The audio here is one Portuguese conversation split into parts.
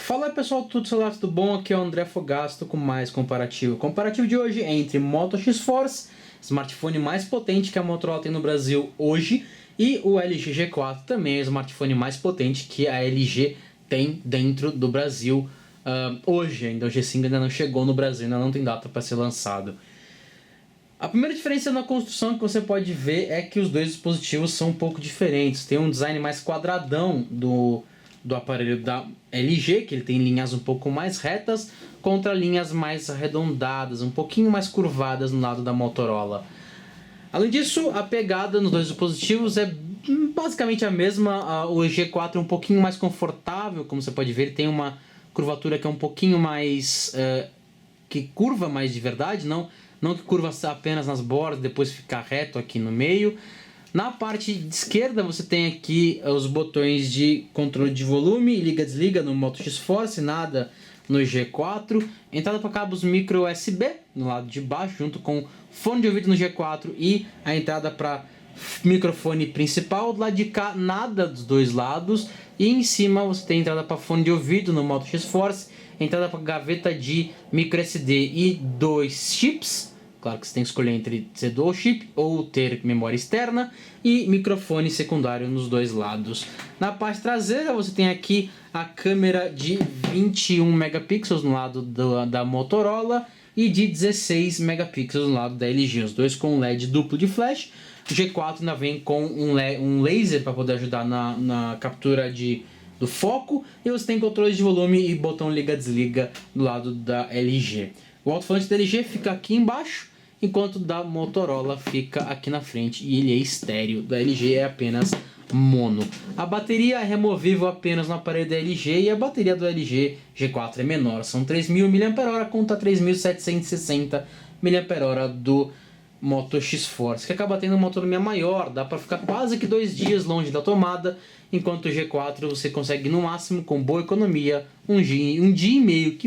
Fala pessoal, tudo bom? Aqui é o André Fogasto com mais comparativo. O comparativo de hoje é entre Moto X-Force, smartphone mais potente que a Motorola tem no Brasil hoje, e o LG G4, também é o smartphone mais potente que a LG tem dentro do Brasil hoje. Ainda o G5 ainda não chegou no Brasil, ainda não tem data para ser lançado. A primeira diferença na construção que você pode ver é que os dois dispositivos são um pouco diferentes. Tem um design mais quadradão do aparelho da LG, que ele tem linhas um pouco mais retas, contra linhas mais arredondadas, um pouquinho mais curvadas no lado da Motorola. Além disso, a pegada nos dois dispositivos é basicamente a mesma. O G4 é um pouquinho mais confortável, como você pode ver, ele tem uma curvatura que é um pouquinho mais... que curva mais de verdade, não que curva apenas nas bordas, depois ficar reto aqui no meio. Na parte de esquerda você tem aqui os botões de controle de volume e liga-desliga no Moto X-Force, nada no G4. Entrada para cabos micro USB no lado de baixo, junto com fone de ouvido no G4 e a entrada para microfone principal. Do lado de cá, nada dos dois lados. E em cima você tem entrada para fone de ouvido no Moto X-Force, entrada para gaveta de micro SD e dois chips. Claro que você tem que escolher entre ser dual chip ou ter memória externa, e microfone secundário nos dois lados. Na parte traseira você tem aqui a câmera de 21 megapixels no lado da Motorola e de 16 megapixels no lado da LG, os dois com LED duplo de flash. O G4 ainda vem com um laser para poder ajudar na captura do foco, e você tem controle de volume e botão liga-desliga do lado da LG. O alto-falante da LG fica aqui embaixo, enquanto da Motorola fica aqui na frente, e ele é estéreo. Da LG é apenas mono. A bateria é removível apenas no aparelho da LG, e a bateria do LG G4 é menor, são 3.000 mAh contra 3.760 mAh do Moto X-Force, que acaba tendo uma autonomia maior, dá para ficar quase que 2 dias longe da tomada, enquanto o G4 você consegue no máximo, com boa economia, um dia e meio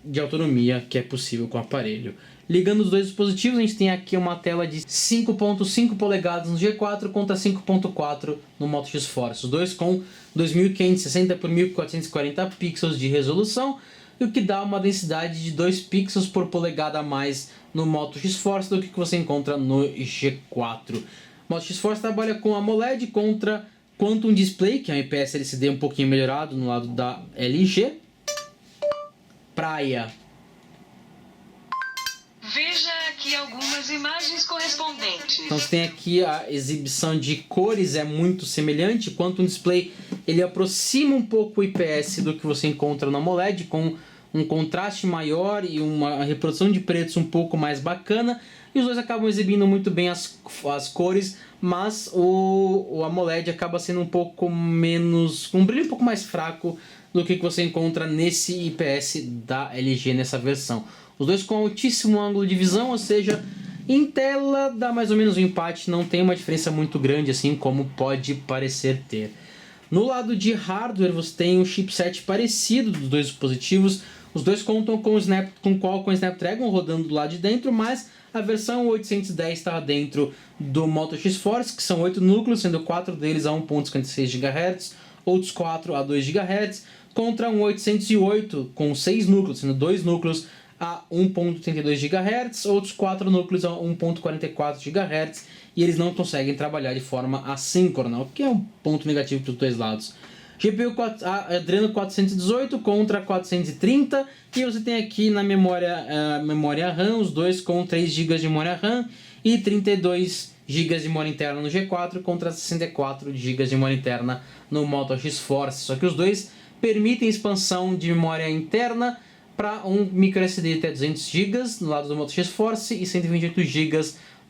de autonomia, que é possível com o aparelho. Ligando os dois dispositivos, a gente tem aqui uma tela de 5.5 polegadas no G4 contra 5.4 no Moto X-Force, os dois com 2560 por 1440 pixels de resolução, o que dá uma densidade de 2 pixels por polegada a mais no Moto X-Force do que você encontra no G4. O Moto X-Force trabalha com AMOLED contra Quantum Display, que é um IPS LCD um pouquinho melhorado no lado da LG. Praia. Veja aqui algumas imagens correspondentes. Então você tem aqui a exibição de cores, é muito semelhante. Quantum Display, ele aproxima um pouco o IPS do que você encontra no AMOLED, com um contraste maior e uma reprodução de pretos um pouco mais bacana, e os dois acabam exibindo muito bem as cores, mas o AMOLED acaba sendo um pouco menos, com um brilho um pouco mais fraco do que você encontra nesse IPS da LG nessa versão. Os dois com altíssimo ângulo de visão, ou seja, em tela dá mais ou menos um empate, não tem uma diferença muito grande assim como pode parecer ter. No lado de hardware você tem um chipset parecido dos dois dispositivos. Os dois contam com o Qualcomm Snapdragon rodando do lado de dentro, mas a versão 810 está dentro do Moto X-Force, que são 8 núcleos, sendo 4 deles a 1.56 GHz, outros 4 a 2 GHz, contra um 808 com 6 núcleos, sendo 2 núcleos a 1.32 GHz, outros 4 núcleos a 1.44 GHz, e eles não conseguem trabalhar de forma assíncrona, o que é um ponto negativo para os dois lados. GPU Adreno 418 contra 430, e você tem aqui na memória RAM, os dois com 3 GB de memória RAM e 32 GB de memória interna no G4 contra 64 GB de memória interna no Moto X-Force, só que os dois permitem expansão de memória interna para um microSD até 200 GB no lado do Moto X-Force e 128 GB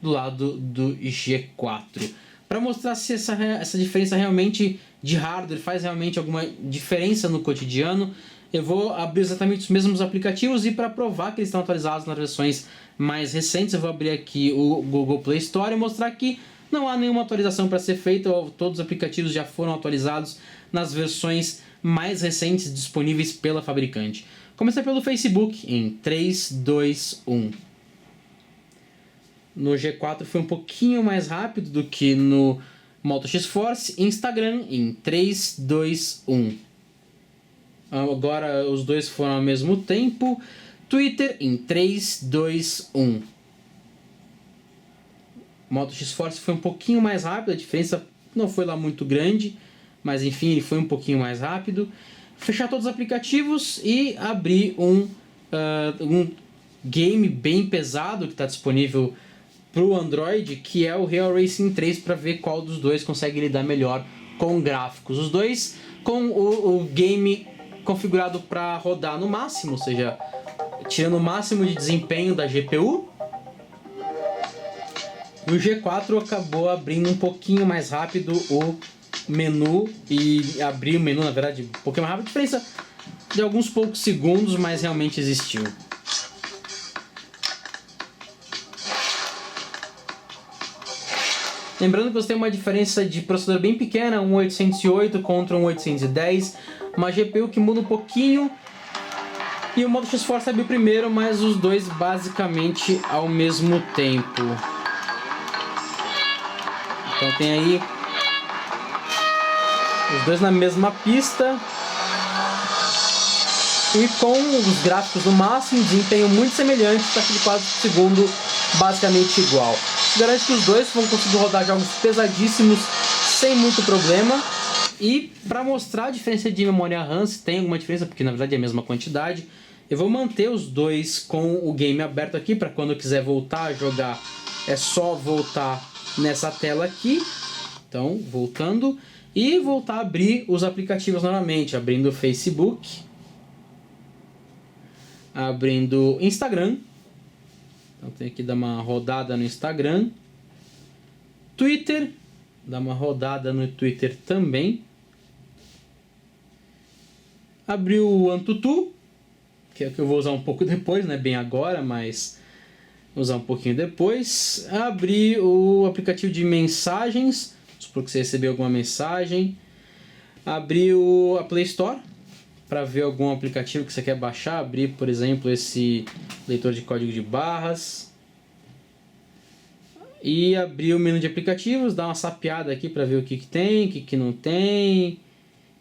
do lado do G4. Para mostrar se essa diferença realmente de hardware faz realmente alguma diferença no cotidiano, eu vou abrir exatamente os mesmos aplicativos, e para provar que eles estão atualizados nas versões mais recentes, eu vou abrir aqui o Google Play Store e mostrar que não há nenhuma atualização para ser feita, todos os aplicativos já foram atualizados nas versões mais recentes disponíveis pela fabricante. Começar pelo Facebook em 3, 2, 1. No G4 foi um pouquinho mais rápido do que no Moto X-Force. Instagram em 3, 2, 1. Agora os dois foram ao mesmo tempo. Twitter em 3, 2, 1. Moto X-Force foi um pouquinho mais rápido, a diferença não foi lá muito grande, mas enfim, ele foi um pouquinho mais rápido. Fechar todos os aplicativos e abrir um game bem pesado que está disponível para o Android, que é o Real Racing 3, para ver qual dos dois consegue lidar melhor com gráficos. Os dois com o game configurado para rodar no máximo, ou seja, tirando o máximo de desempenho da GPU. E o G4 acabou abrindo um pouquinho mais rápido o menu, e abrir o menu, na verdade, um pouquinho mais rápido, diferença de alguns poucos segundos, mas realmente existiu. Lembrando que você tem uma diferença de processador bem pequena, um 808 contra um 810, uma GPU que muda um pouquinho, e o Moto X-Force abriu primeiro, mas os dois basicamente ao mesmo tempo. Então tem aí os dois na mesma pista e com os gráficos no máximo, desempenho muito semelhante, taxa de quadros por segundo basicamente igual. Isso garante que os dois vão conseguir rodar jogos pesadíssimos sem muito problema. E para mostrar a diferença de memória RAM, se tem alguma diferença, porque na verdade é a mesma quantidade, eu vou manter os dois com o game aberto aqui, para quando eu quiser voltar a jogar, é só voltar nessa tela aqui. Então, voltando, e voltar a abrir os aplicativos novamente, abrindo o Facebook, abrindo Instagram. Então tem que dar uma rodada no Instagram. Twitter, dá uma rodada no Twitter também. Abriu o Antutu, que é o que eu vou usar um pouco depois, não é bem agora, mas vou usar um pouquinho depois. Abri o aplicativo de mensagens, supor que você recebeu alguma mensagem. Abri a Play Store, para ver algum aplicativo que você quer baixar. Abrir, por exemplo, esse leitor de código de barras. E abrir o menu de aplicativos, dar uma sapeada aqui para ver o que tem, o que não tem.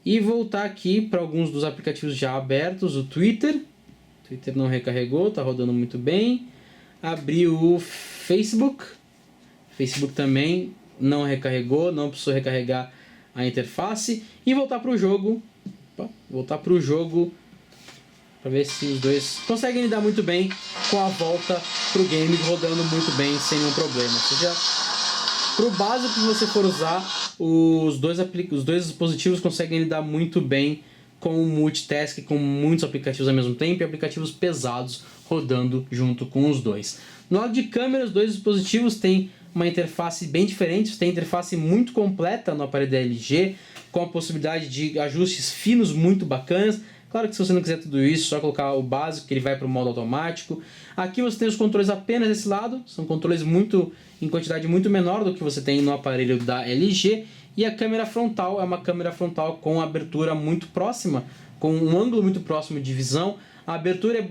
E voltar aqui para alguns dos aplicativos já abertos. O Twitter. O Twitter não recarregou, está rodando muito bem. Abrir o Facebook. Facebook também não recarregou, não precisou recarregar a interface. E voltar para o jogo. Voltar para o jogo para ver se os dois conseguem lidar muito bem com a volta para o game, rodando muito bem sem nenhum problema. Ou seja, para o básico que você for usar, os dois dispositivos conseguem lidar muito bem com o multitask, com muitos aplicativos ao mesmo tempo e aplicativos pesados rodando junto com os dois. No lado de câmera, os dois dispositivos têm uma interface bem diferente. Você tem interface muito completa no aparelho da LG, com a possibilidade de ajustes finos muito bacanas. Claro que se você não quiser tudo isso, só colocar o básico, que ele vai para o modo automático. Aqui você tem os controles apenas desse lado, são controles em quantidade muito menor do que você tem no aparelho da LG. E a câmera frontal é uma câmera frontal com abertura muito próxima, com um ângulo muito próximo de visão. A abertura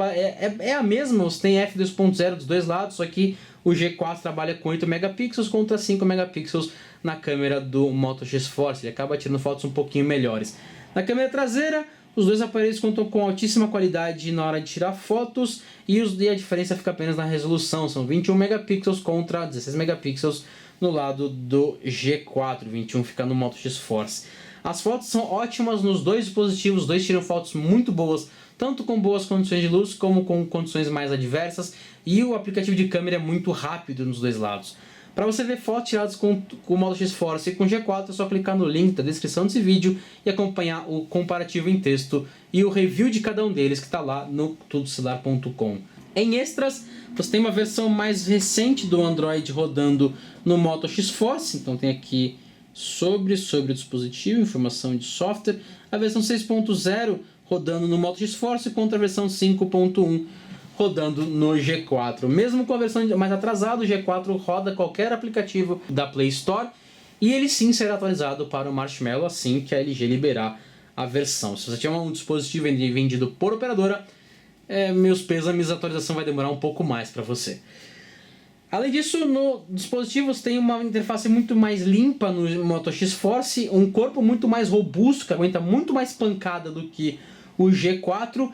é a mesma, você tem f2.0 dos dois lados, só que o G4 trabalha com 8 megapixels contra 5 megapixels na câmera do Moto X-Force. Ele acaba tirando fotos um pouquinho melhores. Na câmera traseira, os dois aparelhos contam com altíssima qualidade na hora de tirar fotos e a diferença fica apenas na resolução. São 21 megapixels contra 16 megapixels no lado do G4. 21 fica no Moto X-Force. As fotos são ótimas nos dois dispositivos, os dois tiram fotos muito boas, tanto com boas condições de luz como com condições mais adversas, e o aplicativo de câmera é muito rápido nos dois lados. Para você ver fotos tiradas com o Moto X-Force e com o G4, é só clicar no link da descrição desse vídeo e acompanhar o comparativo em texto e o review de cada um deles que está lá no tudocelular.com. Em extras, você tem uma versão mais recente do Android rodando no Moto X-Force, então tem aqui sobre o dispositivo, informação de software, a versão 6.0 rodando no Moto X-Force contra a versão 5.1 rodando no G4. Mesmo com a versão mais atrasada, o G4 roda qualquer aplicativo da Play Store e ele sim será atualizado para o Marshmallow assim que a LG liberar a versão. Se você tiver um dispositivo vendido por operadora, meus pêsames, a atualização vai demorar um pouco mais para você. Além disso, no dispositivo você tem uma interface muito mais limpa no Moto X-Force, um corpo muito mais robusto, que aguenta muito mais pancada do que o G4,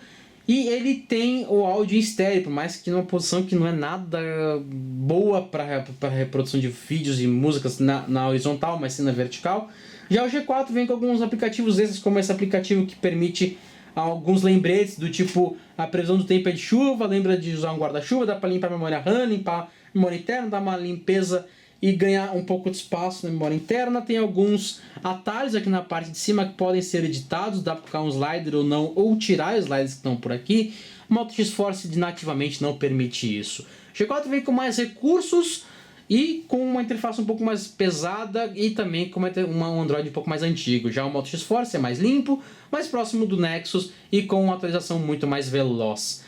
e ele tem o áudio em estéreo, por mais que numa posição que não é nada boa para reprodução de vídeos e músicas na horizontal, mas sim na vertical. Já o G4 vem com alguns aplicativos extras, como esse aplicativo que permite alguns lembretes do tipo a previsão do tempo é de chuva, lembra de usar um guarda-chuva, dá para limpar a memória RAM, limpar a memória interna, dar uma limpeza e ganhar um pouco de espaço na memória interna. Tem alguns atalhos aqui na parte de cima que podem ser editados, dá para colocar um slider ou não, ou tirar os sliders que estão por aqui. O Moto X-Force nativamente não permite isso. O G4 vem com mais recursos e com uma interface um pouco mais pesada e também com um Android um pouco mais antigo. Já o Moto X-Force é mais limpo, mais próximo do Nexus e com uma atualização muito mais veloz.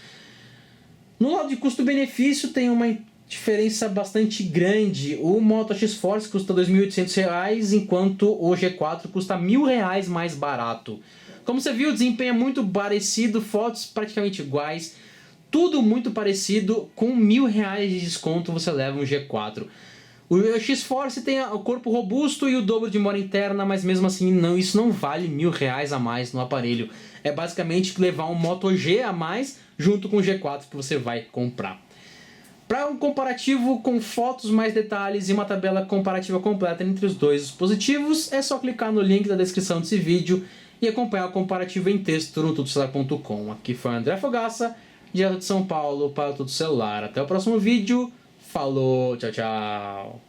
No lado de custo-benefício tem uma diferença bastante grande. O Moto X-Force custa R$ 2.800, enquanto o G4 custa R$ 1.000 mais barato. Como você viu, o desempenho é muito parecido, fotos praticamente iguais, tudo muito parecido. Com R$ 1.000 de desconto você leva um G4. O X-Force tem o corpo robusto e o dobro de memória interna, mas mesmo assim isso não vale R$ 1.000 a mais no aparelho. É basicamente levar um Moto G a mais junto com o G4 que você vai comprar. Para um comparativo com fotos, mais detalhes e uma tabela comparativa completa entre os dois dispositivos, é só clicar no link da descrição desse vídeo e acompanhar o comparativo em texto no tudocelular.com. Aqui foi o André Fogaça, direto de São Paulo para o Tudo Celular. Até o próximo vídeo. Falou, tchau, tchau.